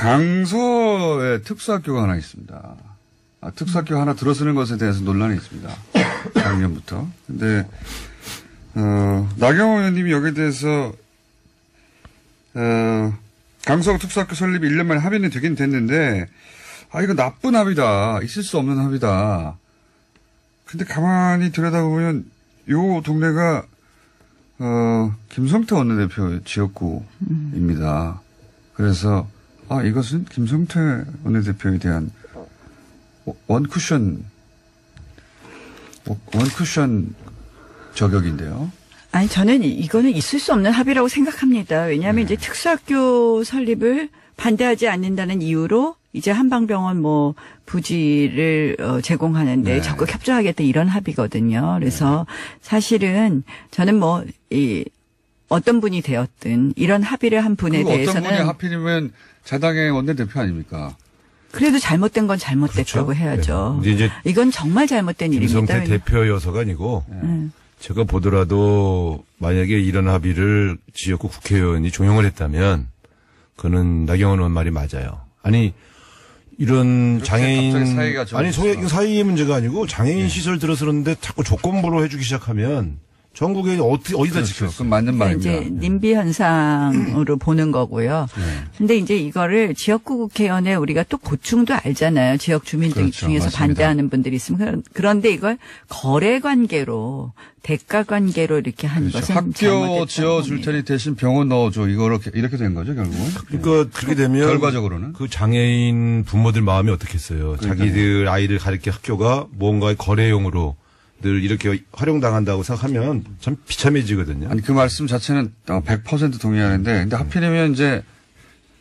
강서에 특수학교가 하나 있습니다. 특수학교 하나 들어서는 것에 대해서 논란이 있습니다. 작년부터. 근데, 나경원 의원님이 여기에 대해서, 강서 특수학교 설립이 1년 만에 합의는 되긴 됐는데, 이거 나쁜 합의다. 있을 수 없는 합의다. 근데 가만히 들여다보면, 요 동네가, 김성태 원내대표 지역구입니다. 그래서, 이것은 김성태 원내대표에 대한 원쿠션 저격인데요. 아니, 저는 이거는 있을 수 없는 합의라고 생각합니다. 왜냐하면 이제 특수학교 설립을 반대하지 않는다는 이유로 이제 한방병원 부지를 제공하는데 적극 협조하겠다 이런 합의거든요. 그래서 사실은 저는 어떤 분이 되었든 이런 합의를 한 분에 대해서는 어떤 분이 하필이면 자당의 원내대표 아닙니까? 그래도 잘못된 건 잘못됐다고 그렇죠? 해야죠. 이제 이건 정말 잘못된 일입니다. 김성태 대표여서가 아니고 제가 보더라도 만약에 이런 합의를 지역구 국회의원이 종용을 했다면 그는 나경원 의원 말이 맞아요. 아니 이런 장애인 이거 사이의 문제가 아니고 장애인 시설 들어서는데 자꾸 조건부로 해주기 시작하면 전국에 어디다 지켰어요? 그건 맞는 말입니다. 이제 님비 현상으로 보는 거고요. 근데 이제 이거를 지역구 국회의원에 우리가 또 고충도 알잖아요. 지역 주민들 중에서 맞습니다. 반대하는 분들이 있으면 그런데 이걸 거래 관계로 대가 관계로 이렇게 한 것은 학교 지어줄 테니 대신 병원 넣어줘. 이렇게 된 거죠 결국은. 그러니까 그렇게 되면 결과적으로는 그 장애인 부모들 마음이 어떻겠어요. 자기들 아이를 가르칠 학교가 뭔가의 거래용으로 늘 이렇게 활용당한다고 생각하면 참 비참해지거든요. 아니, 그 말씀 자체는 100% 동의하는데, 근데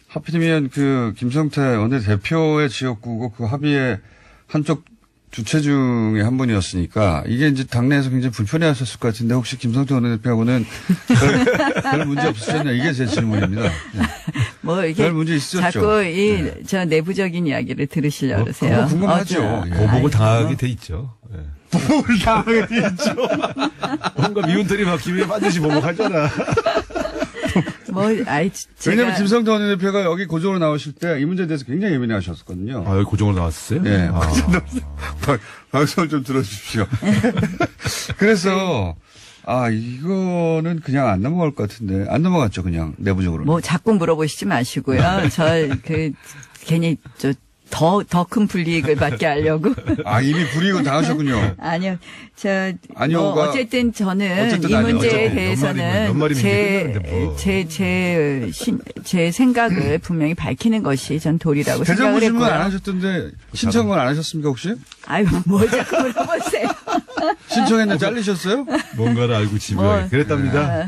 하필이면 그 김성태 원내대표의 지역구고 그 합의의 한쪽 주체 중에 한 분이었으니까 이게 이제 당내에서 굉장히 불편해 하셨을 것 같은데 혹시 김성태 원내대표하고는 별 문제 없으셨냐 이게 제 질문입니다. 네. 이게 별 문제 있으셨죠. 자꾸 저 내부적인 이야기를 들으시려고 그러세요. 궁금하죠. 보복을 당하게 돼 있죠. 보복을 당하게 돼 있죠. 뭔가 미운털이 막히면 반드시 보복하잖아. 왜냐면 김성태 원내대표가 여기 고정으로 나오실 때 이 문제에 대해서 굉장히 예민해 하셨거든요. 여기 고정으로 나왔었어요? 네. 방송을 좀 들어주십시오. 그래서, 이거는 그냥 안 넘어갈 것 같은데, 안 넘어갔죠, 그냥, 내부적으로. 자꾸 물어보시지 마시고요. 괜히, 더 큰 불이익을 받게 하려고. 이미 불이익을 당하셨군요. 아니요. 어쨌든 저는 이 문제에 대해서는 제 생각을 분명히 밝히는 것이 전 도리라고 생각을 했고요. 대정부 질문 안 하셨던데 신청은 안 하셨습니까 혹시? 뭘 자꾸 물어보세요. 신청했는데 잘리셨어요? 뭔가를 알고 집에 그랬답니다.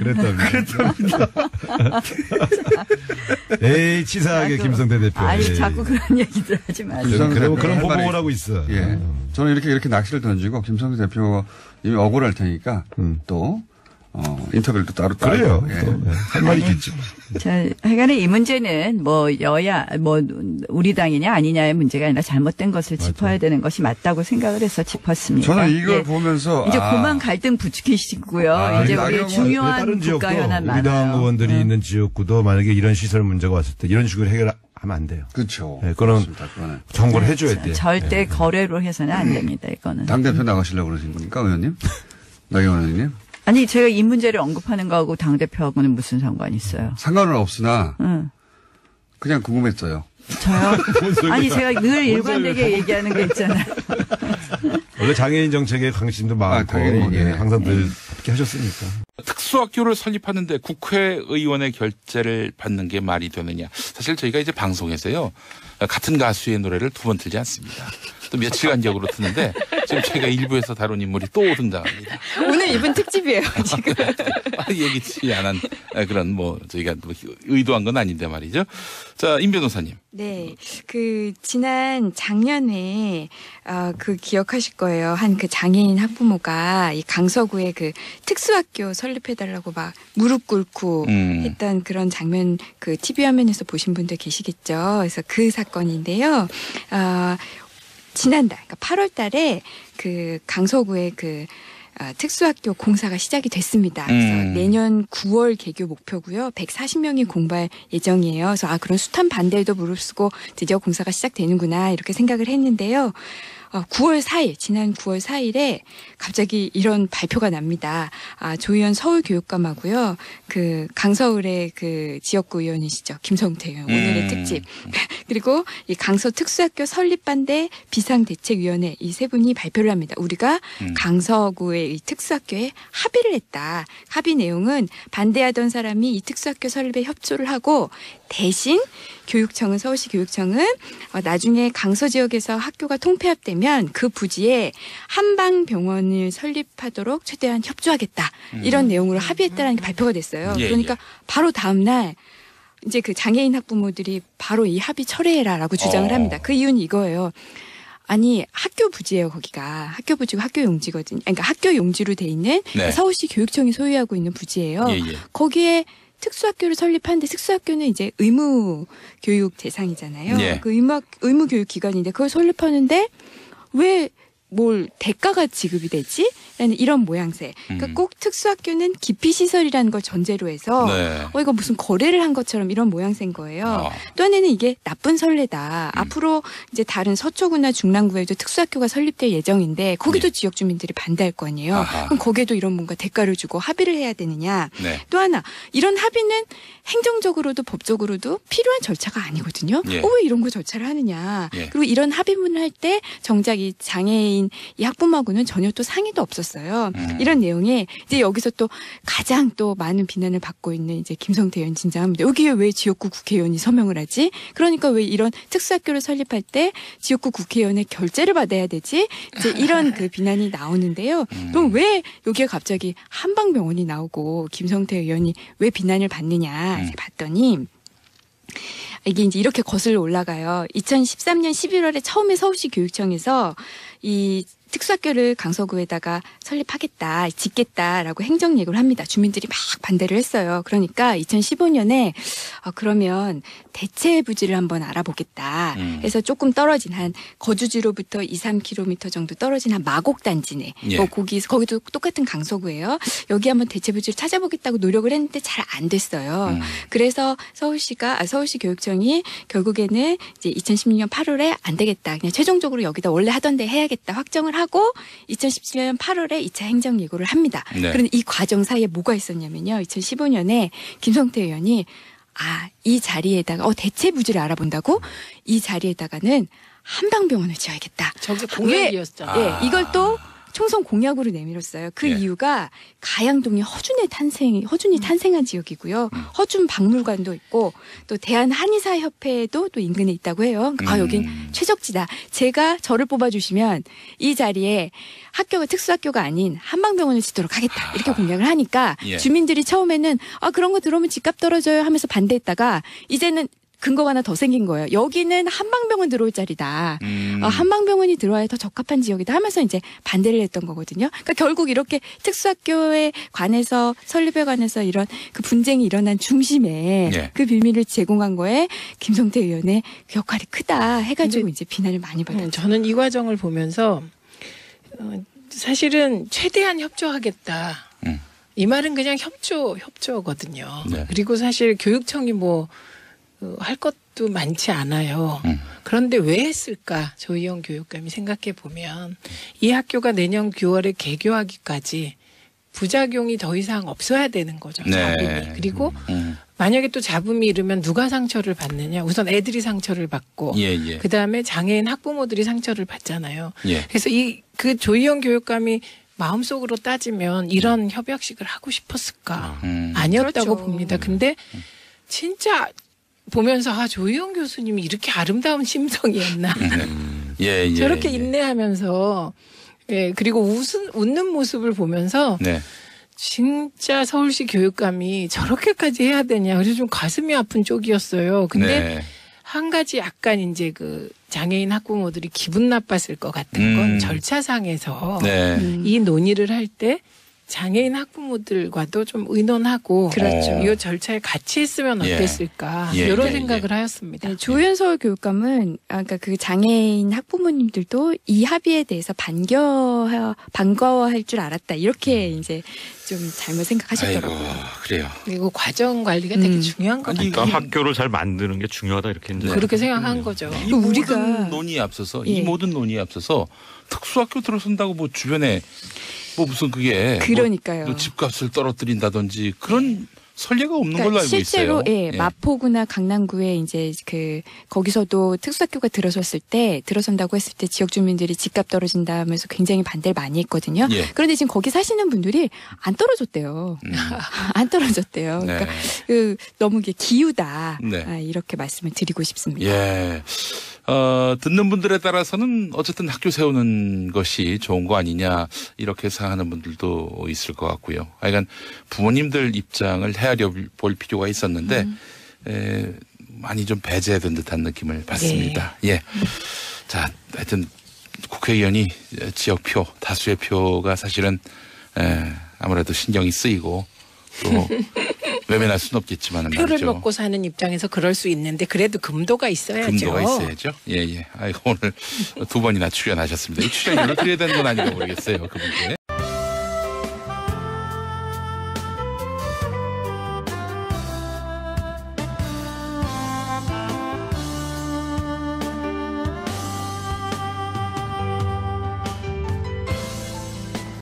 에이 치사하게 김성태 대표. 자꾸 그런 얘기들 하지 마세요. 그런 보복을 하고 있어. 예. 저는 이렇게 낚시를 던지고 김성태 대표가 이미 억울할 테니까 또 인터뷰를 또 따로 그래요. 할 말이 있겠죠. 하여간에 이 문제는 우리 당이냐 아니냐의 문제가 아니라 잘못된 것을 짚어야 되는 것이 맞다고 생각을 해서 짚었습니다. 저는 이걸 보면서 이제 그만 갈등 부추기시고요. 이제 우리 중요한 국가 현안 많아요. 우리 당 의원들이 있는 지역구도 만약에 이런 시설 문제가 왔을 때 이런 식으로 해결하면 안 돼요. 그렇죠. 그거는 정보를 해줘야 돼요. 절대 거래로 해서는 안 됩니다. 이거는. 당대표 나가시려고 그러신 겁니까 의원님? 나경원 의원님? 아니 제가 이 문제를 언급하는 거하고 당대표하고는 무슨 상관이 있어요? 상관은 없으나 그냥 궁금했어요. 저요? 아니 제가 늘 일관되게 얘기하는 게 있잖아요. 원래 장애인 정책에 관심도 많고 항상 늘 함께 하셨으니까. 특수학교를 설립하는데 국회의원의 결재를 받는 게 말이 되느냐. 사실 저희가 이제 방송에서요. 같은 가수의 노래를 두 번 틀지 않습니다. 또 며칠간 격으로 트는데 지금 저희가 일부에서 다룬 인물이 또 등장합니다. 오늘 이분 특집이에요, 지금. 예기치 않은 그런 저희가 의도한 건 아닌데 말이죠. 자, 임 변호사님. 네. 지난 작년에, 기억하실 거예요. 한 그 장애인 학부모가 이 강서구에 특수학교 설립해달라고 막 무릎 꿇고 했던 그런 장면 TV 화면에서 보신 분들 계시겠죠. 그래서 그 사건인데요. 지난달, 그러니까 8월 달에 강서구에 특수학교 공사가 시작이 됐습니다. 그래서 내년 9월 개교 목표고요. 140명이 공부할 예정이에요. 그래서 그런 숱한 반대에도 무릅쓰고 드디어 공사가 시작되는구나 이렇게 생각을 했는데요. 9월 4일, 지난 9월 4일에 갑자기 이런 발표가 납니다. 조희연 서울교육감하고요. 그 강서울의 그 지역구 의원이시죠. 김성태 의원. 오늘의 특집. 그리고 이 강서 특수학교 설립반대 비상대책위원회 이 세 분이 발표를 합니다. 우리가 강서구의 이 특수학교에 합의를 했다. 합의 내용은 반대하던 사람이 이 특수학교 설립에 협조를 하고 대신 교육청은 서울시 교육청은 나중에 강서 지역에서 학교가 통폐합되면 그 부지에 한방병원을 설립하도록 최대한 협조하겠다. 이런 내용으로 합의했다라는 게 발표가 됐어요. 그러니까 바로 다음 날 이제 그 장애인 학부모들이 바로 이 합의 철회해라라고 주장을 합니다. 그 이유는 이거예요. 아니 학교 부지예요. 거기가 학교 부지고 학교 용지거든요. 그러니까 학교 용지로 돼 있는 서울시 교육청이 소유하고 있는 부지예요. 거기에 특수학교를 설립하는데 특수학교는 이제 의무 교육 대상이잖아요. 그 의무 교육 기관인데 그걸 설립하는데 왜 뭘 대가가 지급이 되지? 라는 이런 모양새. 그러니까 꼭 특수학교는 기피시설이라는 걸 전제로 해서 이거 무슨 거래를 한 것처럼 이런 모양새인 거예요. 또 하나는 이게 나쁜 선례다. 앞으로 이제 다른 서초구나 중랑구에도 특수학교가 설립될 예정인데 거기도 지역 주민들이 반대할 거 아니에요. 그럼 거기에도 이런 뭔가 대가를 주고 합의를 해야 되느냐. 또 하나 이런 합의는 행정적으로도 법적으로도 필요한 절차가 아니거든요. 왜 이런 거 절차를 하느냐. 그리고 이런 합의문을 할 때 정작 이 장애인 이 학부모하고는 전혀 또 상의도 없었어요. 이런 내용에 이제 여기서 또 가장 또 많은 비난을 받고 있는 이제 김성태 의원 진정합니다. 여기에 왜 지역구 국회의원이 서명을 하지? 그러니까 왜 이런 특수학교를 설립할 때 지역구 국회의원의 결재를 받아야 되지? 이제 이런 그 비난이 나오는데요. 그럼 왜 여기에 갑자기 한방병원이 나오고 김성태 의원이 왜 비난을 받느냐 이제 봤더니 이게 이제 이렇게 거슬러 올라가요. 2013년 11월에 처음에 서울시 교육청에서 이 특수학교를 강서구에다가 설립하겠다, 짓겠다라고 행정 예고를 합니다. 주민들이 막 반대를 했어요. 그러니까 2015년에 그러면 대체 부지를 한번 알아보겠다. 해서 조금 떨어진 한 거주지로부터 2, 3km 정도 떨어진 한 마곡단지네. 거기도 똑같은 강서구예요. 여기 한번 대체 부지를 찾아보겠다고 노력을 했는데 잘 안 됐어요. 그래서 서울시 교육청이 결국에는 이제 2016년 8월에 안 되겠다. 그냥 최종적으로 여기다 원래 하던 데 해야겠다 확정을 하고 2017년 8월에 2차 행정 예고를 합니다. 그런데 이 과정 사이에 뭐가 있었냐면요. 2015년에 김성태 의원이 이 자리에다가 대체 부지를 알아본다고? 이 자리에다가는 한방병원을 지어야겠다. 저게 공약이었잖아요. 이걸 또 총선 공약으로 내밀었어요. 그 이유가 가양동이 허준이 탄생한 지역이고요. 허준 박물관도 있고 또 대한 한의사협회도 또 인근에 있다고 해요. 여긴 최적지다. 저를 뽑아주시면 이 자리에 학교가 특수학교가 아닌 한방병원을 짓도록 하겠다. 이렇게 공약을 하니까 주민들이 처음에는 그런 거 들어오면 집값 떨어져요 하면서 반대했다가 이제는 근거가 하나 더 생긴 거예요. 여기는 한방병원 들어올 자리다. 한방병원이 들어와야 더 적합한 지역이다 하면서 이제 반대를 했던 거거든요. 그러니까 결국 이렇게 특수학교에 관해서 설립에 관해서 이런 그 분쟁이 일어난 중심에 그 빌미를 제공한 거에 김성태 의원의 그 역할이 크다 해가지고 이제 비난을 많이 받았죠. 저는 이 과정을 보면서 사실은 최대한 협조하겠다. 이 말은 그냥 협조거든요. 그리고 사실 교육청이 할 것도 많지 않아요. 그런데 왜 했을까? 조희연 교육감이 생각해 보면 이 학교가 내년 9월에 개교하기까지 부작용이 더 이상 없어야 되는 거죠. 잡음이. 그리고 만약에 또 잡음이 이르면 누가 상처를 받느냐. 우선 애들이 상처를 받고 그다음에 장애인 학부모들이 상처를 받잖아요. 그래서 그 조희연 교육감이 마음속으로 따지면 이런 협약식을 하고 싶었을까? 아니었다고 봅니다. 근데 진짜 보면서 조희연 교수님이 이렇게 아름다운 심성이었나. 저렇게 인내하면서 그리고 웃는 모습을 보면서 진짜 서울시 교육감이 저렇게까지 해야 되냐. 그래서 좀 가슴이 아픈 쪽이었어요. 근데 한 가지 약간 이제 그 장애인 학부모들이 기분 나빴을 것 같은 건 절차상에서 이 논의를 할 때 장애인 학부모들과도 좀 의논하고 그렇죠. 이 절차에 같이 했으면 어땠을까 예, 이런 예, 생각을 하였습니다. 네, 조현서 교육감은 그러니까 그 장애인 학부모님들도 이 합의에 대해서 반가워할 줄 알았다 이렇게 이제 좀 잘못 생각하셨더라고요. 아이고, 그래요. 그리고 과정 관리가 되게 중요한 것 같아요. 그러니까 학교를 잘 만드는 게 중요하다 이렇게 이제 그렇게 생각한 거죠. 이 모든 논의에 앞서서 이 모든 논의에 앞서서 특수학교 들어선다고 뭐 주변에 뭐 무슨 그게 그러니까요. 뭐 집값을 떨어뜨린다든지 그런 선례가 없는 걸로 알고 실제로 있어요. 예, 마포구나 강남구에 이제 그 거기서도 특수학교가 들어선다고 했을 때 지역 주민들이 집값 떨어진다 하면서 굉장히 반대를 많이 했거든요. 예. 그런데 지금 거기 사시는 분들이 안 떨어졌대요. 안 떨어졌대요. 네. 그러니까 너무 이게 기우다. 네. 이렇게 말씀을 드리고 싶습니다. 예. 듣는 분들에 따라서는 어쨌든 학교 세우는 것이 좋은 거 아니냐 이렇게 생각하는 분들도 있을 것 같고요. 하여간 부모님들 입장을 헤아려 볼 필요가 있었는데 많이 좀 배제된 듯한 느낌을 받습니다. 예. 자, 하여튼 국회의원이 지역표 다수의 표가 사실은 아무래도 신경이 쓰이고 또 외면할 수는 없겠지만은 표를 말이죠. 먹고 사는 입장에서 그럴 수 있는데 그래도 금도가 있어야죠. 금도가 있어야죠. 예. 아이고, 오늘 두 번이나 출연하셨습니다. 이 출연료를 드려야 되는 건 아닌가 모르겠어요. 그분께.